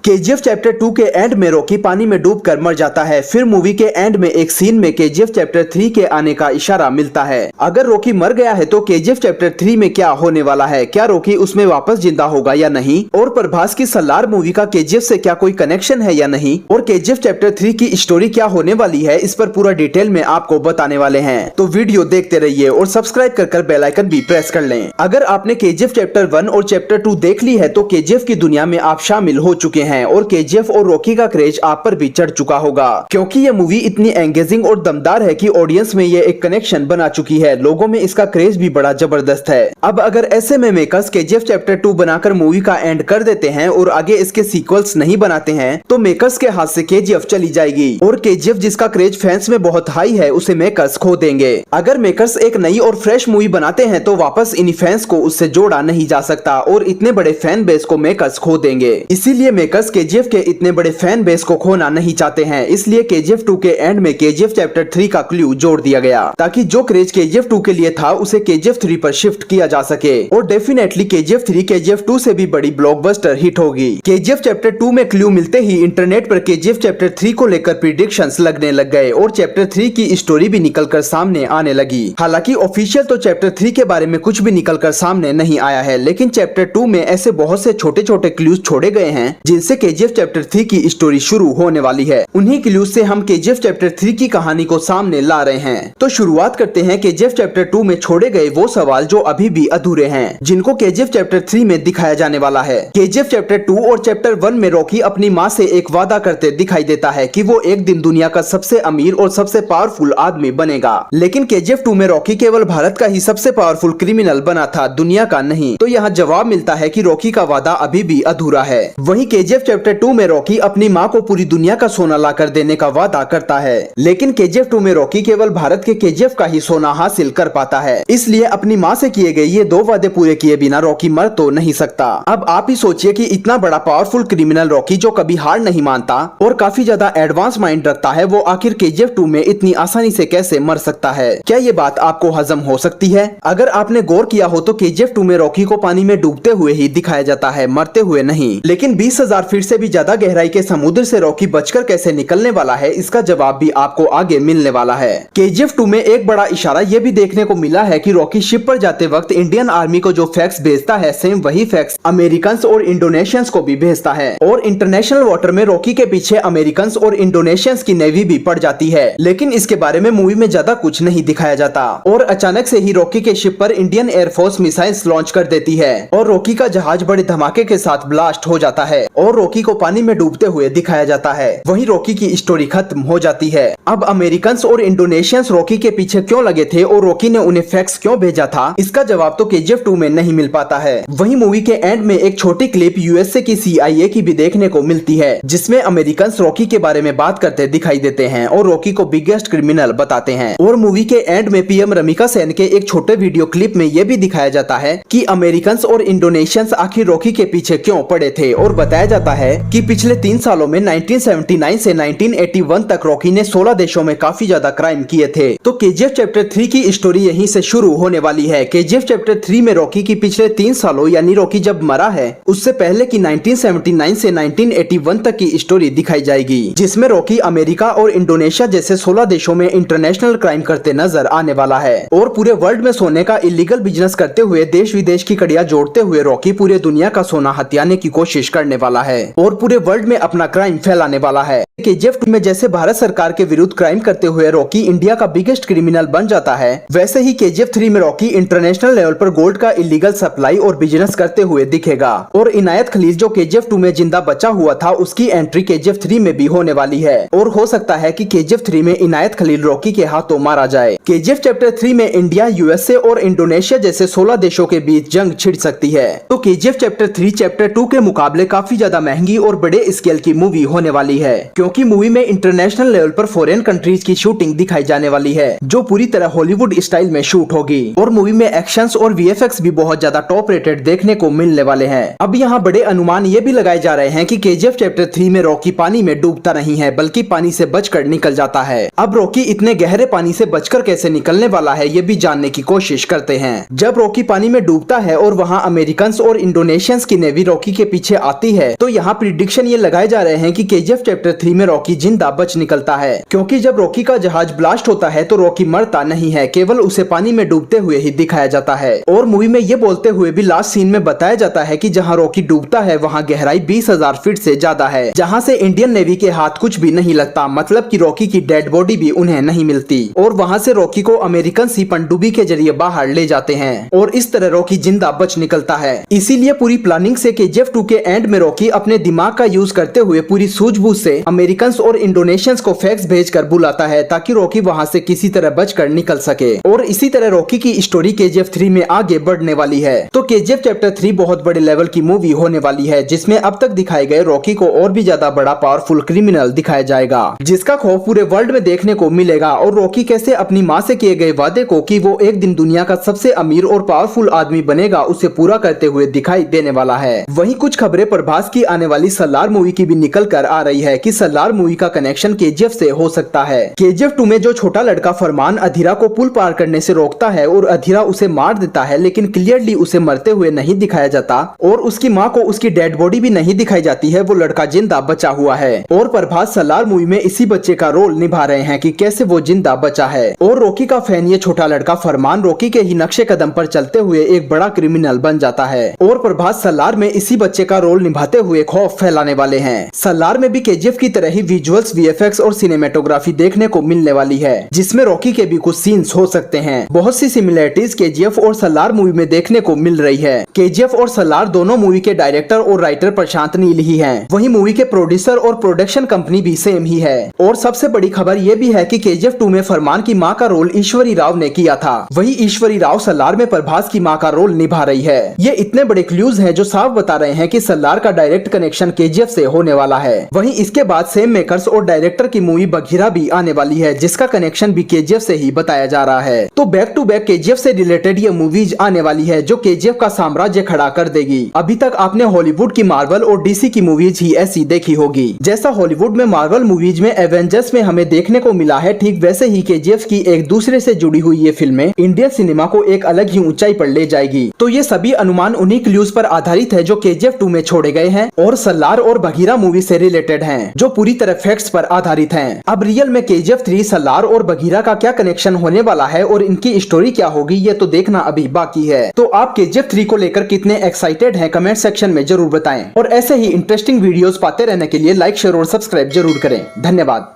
KGF chapter 2 के and में Rocky पानी में डूबकर मर जाता है। फिर मूवी के एंड में एक सीन में केजीएफ चैप्टर 3 के आने का इशारा मिलता है। अगर रॉकी मर गया है तो केजीएफ चैप्टर 3 में क्या होने वाला है, क्या रॉकी उसमें वापस जिंदा होगा या नहीं, और प्रभास की सलार मूवी का केजीएफ से क्या कोई कनेक्शन है या नहीं, और केजीएफ चैप्टर 3 की स्टोरी क्या होने वाली है, इस पर पूरा डिटेल में आपको बताने वाले हैं। तो वीडियो देखते रहिए और सब्सक्राइब कर बेल आइकन भी प्रेस कर लें। अगर आपने केजीएफ चैप्टर 1 और चैप्टर 2 देख ली है तो केजीएफ की दुनिया में आप शामिल हो चुके हैं और केजीएफ और रॉकी का क्रेज आप पर भी चढ़ चुका होगा, क्योंकि ये मूवी इतनी एंगेजिंग और दमदार है कि ऑडियंस में ये एक कनेक्शन बना चुकी है। लोगों में इसका क्रेज भी बड़ा जबरदस्त है। अब अगर ऐसे में मेकर्स केजीएफ चैप्टर 2 बनाकर मूवी का एंड कर देते हैं और आगे इसके सीक्वल्स नहीं बनाते हैं तो मेकर्स के हाथ से केजीएफ चली जाएगी और केजीएफ जिसका क्रेज फैंस में बहुत हाई है उसे मेकर्स खो देंगे। अगर मेकर्स एक नई और फ्रेश मूवी बनाते हैं तो वापस इन फैंस को उससे जोड़ा नहीं जा सकता और इतने बड़े फैन बेस को मेकर्स खो देंगे। इसीलिए मेकर्स केजीएफ के इतने बड़े फैन बेस को खोना नहीं चाहते हैं। इसलिए केजीएफ 2 के एंड में केजीएफ चैप्टर 3 का क्लू जोड़ दिया गया ताकि जो क्रेज केजीएफ 2 के लिए था उसे केजीएफ 3 पर शिफ्ट किया जा सके और डेफिनेटली केजीएफ 3 केजीएफ 2 से भी बड़ी ब्लॉकबस्टर हिट होगी। केजीएफ चैप्टर 2 में क्लू मिलते ही इंटरनेट पर केजीएफ चैप्टर 3 को लेकर प्रिडिक्शंस लगने लग गए और चैप्टर 3 की स्टोरी भी निकलकर सामने आने लगी। हालांकि ऑफिशियल तो चैप्टर 3 के बारे में कुछ भी निकलकर सामने नहीं आया है, लेकिन चैप्टर 2 में ऐसे बहुत से छोटे छोटे क्लूज छोड़े गए हैं जिनसे केजीएफ चैप्टर 3 की स्टोरी शुरू होने वाली है। उन्हीं क्लूज से हम केजीएफ चैप्टर 3 की कहानी को सामने ला रहे हैं। तो शुरुआत करते हैं केजीएफ चैप्टर 2 में छोड़े गए वो सवाल जो अभी भी अधूरे हैं, जिनको केजीएफ चैप्टर 3 में दिखाया जाने वाला है। केजीएफ चैप्टर 2 और चैप्टर 1 में रॉकी अपनी माँ से एक वादा करते दिखाई देता है कि वो एक दिन दुनिया का सबसे अमीर और सबसे पावरफुल आदमी बनेगा, लेकिन केजीएफ 2 में रॉकी केवल भारत का ही सबसे पावरफुल क्रिमिनल बना था, दुनिया का नहीं। तो यहाँ जवाब मिलता है कि रॉकी का वादा अभी भी अधूरा है। वहीं केजीएफ चैप्टर 2 में रॉकी अपनी माँ को पूरी दुनिया का सोना लाकर देने का वादा करता है, लेकिन केजीएफ 2 में रॉकी केवल भारत के केजीएफ का ही सोना हासिल कर पाता है। इसलिए अपनी माँ से किए गए ये 2 वादे पूरे किए बिना रॉकी मर तो नहीं सकता। अब आप ही सोचिए कि इतना बड़ा पावरफुल क्रिमिनल रॉकी जो कभी हार नहीं मानता और काफी ज्यादा एडवांस माइंड रखता है, वो आखिर केजीएफ 2 में इतनी आसानी से कैसे मर सकता है। क्या ये बात आपको हजम हो सकती है? अगर आपने गौर किया हो तो केजीएफ 2 में रॉकी को पानी में डूबते हुए ही दिखाया जाता है, मरते हुए नहीं। लेकिन 20,000 फीट से भी ज्यादा गहराई के समुद्र से रॉकी बचकर कैसे निकलने वाला है, इसका जवाब भी आपको आगे मिलने वाला है। केजीएफ 2 में एक बड़ा इशारा ये भी देखने को मिला है कि रॉकी शिप पर जाते वक्त इंडियन आर्मी को जो फैक्ट्स भेजता है, सेम वही फैक्ट्स अमेरिकन और इंडोनेशियंस को भी भेजता है और इंटरनेशनल वाटर में रॉकी के पीछे अमेरिकन और इंडोनेशियंस की नेवी भी पड़ जाती है, लेकिन इसके बारे में मूवी में ज्यादा कुछ नहीं दिखाया जाता। और अचानक से ही रॉकी के शिप पर इंडियन एयरफोर्स मिसाइल्स लॉन्च कर देती है और रॉकी का जहाज बड़े धमाके के साथ ब्लास्ट हो जाता है और रॉकी को पानी में डूबते हुए दिखाया जाता है। वहीं रॉकी की स्टोरी खत्म हो जाती है। अब अमेरिकन और इंडोनेशियंस रॉकी के पीछे क्यों लगे थे और रॉकी ने उन्हें फैक्ट्स क्यों भेजा था, इसका जवाब तो केजीएफ 2 में नहीं मिल पाता है। वहीं मूवी के एंड में एक छोटी क्लिप यूएसए की CIA की भी देखने को मिलती है, जिसमें अमेरिकन रॉकी के बारे में बात करते दिखाई देते हैं और रॉकी को बिगेस्ट क्रिमिनल बताते हैं। और मूवी के एंड में पीएम रमिका सेन के एक छोटे वीडियो क्लिप में यह भी दिखाया जाता है कि अमेरिकन और इंडोनेशियंस आखिर रॉकी के पीछे क्यों पड़े थे और बताया जाता है कि पिछले 3 सालों में 1979 से 1981 तक रॉकी ने 16 देशों में काफी ज्यादा क्राइम किए थे। तो केजीएफ चैप्टर 3 की स्टोरी यहीं से शुरू होने वाली है। केजीएफ चैप्टर 3 में रॉकी की पिछले 3 सालों यानी रॉकी जब मरा है उससे पहले की 1979 से 1981 तक की स्टोरी दिखाई जाएगी, जिसमें रॉकी अमेरिका और इंडोनेशिया जैसे 16 देशों में इंटरनेशनल क्राइम करते नजर आने वाला है और पूरे वर्ल्ड में सोने का इलीगल बिजनेस करते हुए देश विदेश की कड़ियां जोड़ते हुए रॉकी पूरे दुनिया का सोना हथियाने की कोशिश करने वाला है और पूरे वर्ल्ड में अपना क्राइम फैलाने वाला है। केजीएफ 2 में जैसे भारत सरकार के विरुद्ध क्राइम करते हुए रॉकी इंडिया का बिगेस्ट क्रिमिनल बन जाता है, वैसे ही केजीएफ 3 में रॉकी इंटरनेशनल लेवल पर गोल्ड का इलीगल सप्लाई और बिजनेस करते हुए दिखेगा और इनायत खलील जो केजीएफ 2 में जिंदा बचा हुआ था उसकी एंट्री केजीएफ 3 में भी होने वाली है और हो सकता है कि केजीएफ 3 में इनायत खलील रॉकी के हाथों मारा जाए। केजीएफ चैप्टर 3 में इंडिया, यूएसए और इंडोनेशिया जैसे 16 देशों के बीच जंग छिड़ सकती है। तो केजीएफ चैप्टर 3 चैप्टर 2 के मुकाबले काफी ज्यादा महंगी और बड़े स्केल की मूवी होने वाली है, क्योंकि मूवी में इंटरनेशनल लेवल पर फॉरेन कंट्रीज की शूटिंग दिखाई जाने वाली है जो पूरी तरह हॉलीवुड स्टाइल में शूट होगी और मूवी में एक्शंस और वीएफएक्स भी बहुत ज्यादा टॉप रेटेड देखने को मिलने वाले हैं। अब यहाँ बड़े अनुमान ये भी लगाए जा रहे हैं कि केजीएफ चैप्टर 3 में रॉकी पानी में डूबता नहीं है बल्कि पानी से बचकर निकल जाता है। अब रॉकी इतने गहरे पानी से बचकर कैसे निकलने वाला है ये भी जानने की कोशिश करते हैं। जब रॉकी पानी में डूबता है और वहाँ अमेरिकन और इंडोनेशियंस की नेवी रॉकी के पीछे आती है तो यहाँ प्रिडिक्शन ये लगाए जा रहे हैं कि केजीएफ चैप्टर 3 में रॉकी जिंदा बच निकलता है, क्योंकि जब रॉकी का जहाज ब्लास्ट होता है तो रॉकी मरता नहीं है, केवल उसे पानी में डूबते हुए ही दिखाया जाता है। और मूवी में ये बोलते हुए भी लास्ट सीन में बताया जाता है कि जहाँ रॉकी डूबता है वहाँ गहराई 20,000 फीट से ज्यादा है, जहाँ से इंडियन नेवी के हाथ कुछ भी नहीं लगता, मतलब कि रॉकी की डेड बॉडी भी उन्हें नहीं मिलती। और वहाँ से रॉकी को अमेरिकन सी पनडुब्बी के जरिए बाहर ले जाते हैं और इस तरह रॉकी जिंदा बच निकलता है। इसीलिए पूरी प्लानिंग से केजीएफ 2 के एंड में रॉकी अपने दिमाग का यूज करते हुए पूरी सूझबूझ से अमेरिकन और इंडोनेशियंस को फैक्स भेजकर बुलाता है ताकि रॉकी वहाँ से किसी तरह बचकर निकल सके। और इसी तरह रॉकी की स्टोरी केजीएफ 3 में आगे बढ़ने वाली है। तो केजीएफ चैप्टर 3 बहुत बड़े लेवल की मूवी होने वाली है, जिसमें अब तक दिखाए गए रॉकी को और भी ज्यादा बड़ा पावरफुल क्रिमिनल दिखाया जाएगा, जिसका खौफ पूरे वर्ल्ड में देखने को मिलेगा। और रॉकी कैसे अपनी माँ से किए गए वादे को कि वो एक दिन दुनिया का सबसे अमीर और पावरफुल आदमी बनेगा उसे पूरा करते हुए दिखाई देने वाला है। वहीं कुछ खबरें प्रभास की आने वाली सलार मूवी की भी निकल कर आ रही है कि सलार मूवी का कनेक्शन केजीएफ से हो सकता है। केजीएफ 2 में जो छोटा लड़का फरमान अधीरा को पुल पार करने से रोकता है और अधीरा उसे मार देता है, लेकिन क्लियरली उसे मरते हुए नहीं दिखाया जाता और उसकी माँ को उसकी डेड बॉडी भी नहीं दिखाई जाती है, वो लड़का जिंदा बचा हुआ है। और प्रभास सलार मूवी में इसी बच्चे का रोल निभा रहे हैं कि कैसे वो जिंदा बचा है। और रॉकी का फैन ये छोटा लड़का फरमान रॉकी के ही नक्शे कदम पर चलते हुए एक बड़ा क्रिमिनल बन जाता है। और प्रभास सलार में इसी बच्चे का रोल निभाते हुए खौफ फैलाने वाले हैं। सलार में भी केजीएफ की तरह ही विजुअल्स, वीएफएक्स और सिनेमेटोग्राफी देखने को मिलने वाली है, जिसमें रॉकी के भी कुछ सीन्स हो सकते हैं। बहुत सी सिमिलरिटीज केजीएफ और सलार मूवी में देखने को मिल रही है। केजीएफ और सलार दोनों मूवी के डायरेक्टर और राइटर प्रशांत नील ही हैं। वहीं मूवी के प्रोड्यूसर और प्रोडक्शन कंपनी भी सेम ही है। और सबसे बड़ी खबर ये भी है कि केजीएफ 2 में फरमान की माँ का रोल ईश्वरी राव ने किया था, वही ईश्वरी राव सलार में प्रभास की माँ का रोल निभा रही है। ये इतने बड़े क्लूज हैं जो साफ बता रहे हैं कि सलार का डायरेक्ट कनेक्शन केजीएफ से होने वाला है। वहीं इसके बाद सेम मेकर्स और डायरेक्टर की मूवी बघीरा भी आने वाली है, जिसका कनेक्शन भी केजीएफ से ही बताया जा रहा है। तो बैक टू बैक केजीएफ से रिलेटेड ये मूवीज आने वाली है जो केजीएफ का साम्राज्य खड़ा कर देगी। अभी तक आपने हॉलीवुड की मार्वल और डीसी की मूवीज ही ऐसी देखी होगी। जैसा हॉलीवुड में मार्वल मूवीज में एवेंजर्स में हमें देखने को मिला है, ठीक वैसे ही केजीएफ की एक दूसरे से जुड़ी हुई ये फिल्में इंडियन सिनेमा को एक अलग ही ऊंचाई पर ले जाएगी। तो ये सभी अनुमान उन्हीं क्लूज पर आधारित है जो केजीएफ 2 में छोड़े गए हैं और सलार और बघीरा मूवी से रिलेटेड हैं, जो पूरी तरह फैक्ट्स पर आधारित हैं। अब रियल में केजीएफ 3, सलार और बघीरा का क्या कनेक्शन होने वाला है और इनकी स्टोरी क्या होगी, ये तो देखना अभी बाकी है। तो आप केजीएफ 3 को लेकर कितने एक्साइटेड हैं कमेंट सेक्शन में जरूर बताएं। और ऐसे ही इंटरेस्टिंग वीडियोस पाते रहने के लिए लाइक, शेयर और सब्सक्राइब जरूर करें। धन्यवाद।